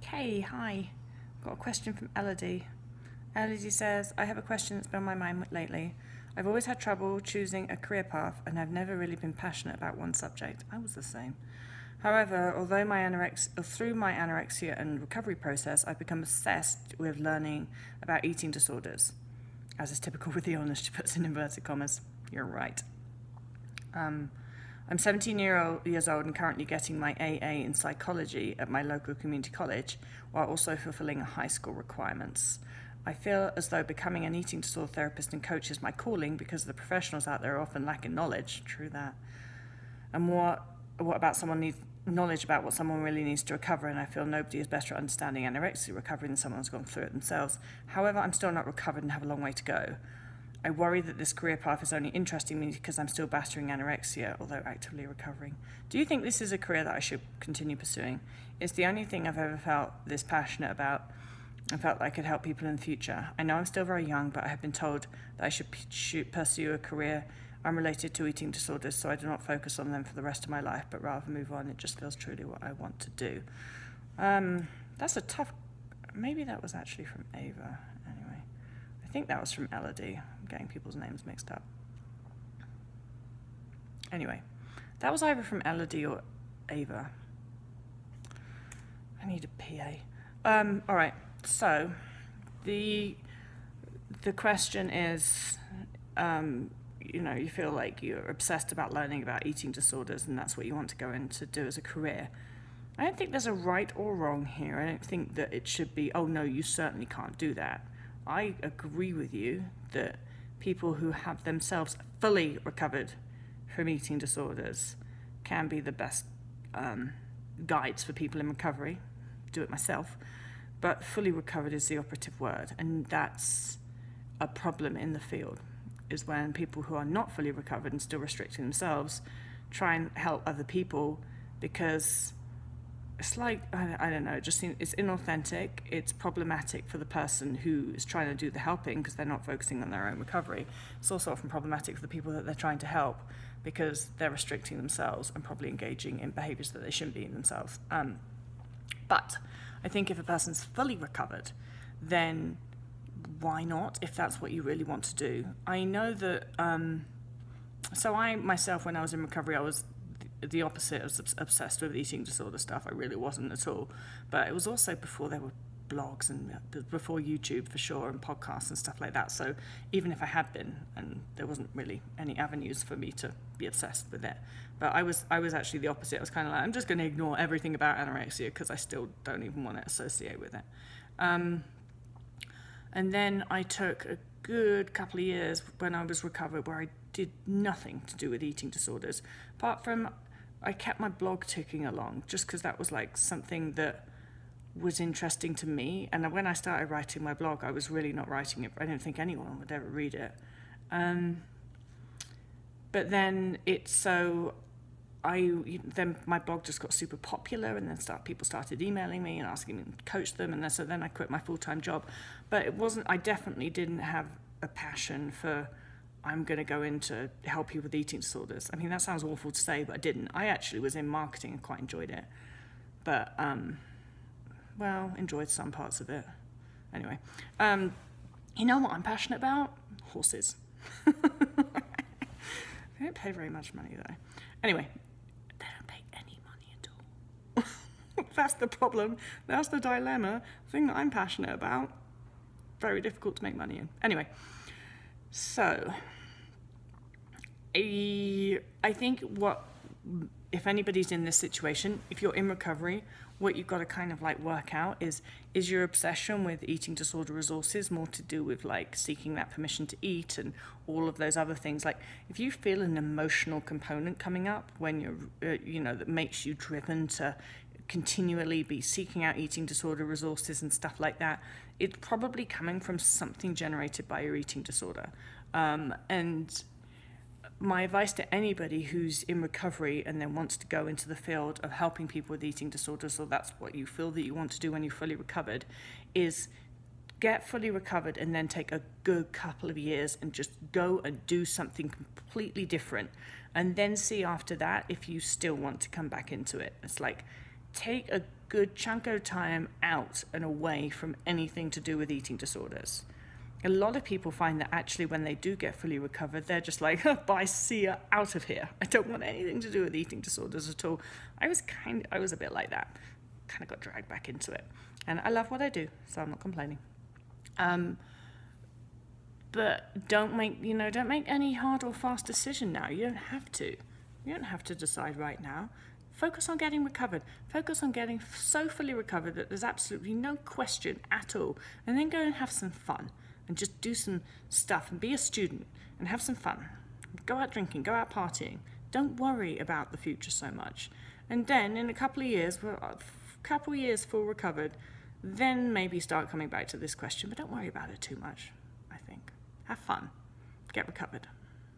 Okay, hi. Got a question from Elodie. Elodie says, I have a question that's been on my mind lately. I've always had trouble choosing a career path and I've never really been passionate about one subject. I was the same. However, although through my anorexia and recovery process, I've become obsessed with learning about eating disorders. As is typical with the illness, she puts in inverted commas. You're right. I'm 17 years old and currently getting my AA in psychology at my local community college, while also fulfilling high school requirements. I feel as though becoming an eating disorder therapist and coach is my calling because the professionals out there are often lacking knowledge. True that. And what about someone needs knowledge about what someone really needs to recover, and I feel nobody is better at understanding anorexia recovery than someone who's gone through it themselves. However, I'm still not recovered and have a long way to go. I worry that this career path is only interesting me because I'm still battering anorexia, although actively recovering. Do you think this is a career that I should continue pursuing? It's the only thing I've ever felt this passionate about. I felt like I could help people in the future. I know I'm still very young, but I have been told that I should pursue a career unrelated to eating disorders, so I do not focus on them for the rest of my life, but rather move on. It just feels truly what I want to do. That's a tough... Maybe that was actually from Ava. Anyway, I think that was from Elodie. I'm getting people's names mixed up. Anyway, that was either from Elodie or Ava. I need a PA. All right, so the question is... you feel like you're obsessed about learning about eating disorders and that's what you want to go in to do as a career. I don't think there's a right or wrong here. I don't think that it should be, oh no, you certainly can't do that. I agree with you that people who have themselves fully recovered from eating disorders can be the best guides for people in recovery. Do it myself. But fully recovered is the operative word, and that's a problem in the field. Is when people who are not fully recovered and still restricting themselves try and help other people, because it's like, I don't know, it just seems it's inauthentic, it's problematic for the person who is trying to do the helping because they're not focusing on their own recovery. It's also often problematic for the people that they're trying to help because they're restricting themselves and probably engaging in behaviours that they shouldn't be in themselves. But I think if a person's fully recovered, then why not, if that's what you really want to do? I know that, so I myself, when I was in recovery, I was the opposite of obsessed with eating disorder stuff. I really wasn't at all. But it was also before there were blogs and before YouTube for sure, and podcasts and stuff like that. So even if I had been, and there wasn't really any avenues for me to be obsessed with it. But I was actually the opposite. I was kind of like, I'm just going to ignore everything about anorexia because I still don't even want to associate with it. And then I took a good couple of years when I was recovered where I did nothing to do with eating disorders. Apart from, I kept my blog ticking along just because that was like something that was interesting to me. And when I started writing my blog, I was really not writing it. I didn't think anyone would ever read it. But then then my blog just got super popular, and then people started emailing me and asking me to coach them, and then I quit my full-time job. But I definitely didn't have a passion for, I'm going to go into help people with eating disorders. I mean, that sounds awful to say, but I didn't. I actually was in marketing and quite enjoyed it. But, enjoyed some parts of it. Anyway, you know what I'm passionate about? Horses. They don't pay very much money, though. Anyway, they don't pay any money at all. That's the problem. That's the dilemma. The thing that I'm passionate about, very difficult to make money in. Anyway, so I think if anybody's in this situation, if you're in recovery, what you've got to kind of like work out is your obsession with eating disorder resources more to do with like seeking that permission to eat and all of those other things? Like if you feel an emotional component coming up when you're, that makes you driven to continually be seeking out eating disorder resources and stuff like that, it's probably coming from something generated by your eating disorder. And my advice to anybody who's in recovery and then wants to go into the field of helping people with eating disorders, or that's what you feel that you want to do when you're fully recovered, is get fully recovered and then take a good couple of years and just go and do something completely different, and then see after that if you still want to come back into it. It's like, take a good chunk of time out and away from anything to do with eating disorders. A lot of people find that actually when they do get fully recovered, they're just like, oh, bye, see ya, out of here. I don't want anything to do with eating disorders at all. I was a bit like that. Kind of got dragged back into it. And I love what I do, so I'm not complaining. But don't make any hard or fast decision now. You don't have to. You don't have to decide right now. Focus on getting recovered. Focus on getting so fully recovered that there's absolutely no question at all. And then go and have some fun. And just do some stuff and be a student and have some fun. Go out drinking, go out partying. Don't worry about the future so much. And then in a couple of years full recovered, then maybe start coming back to this question. But don't worry about it too much, I think. Have fun. Get recovered.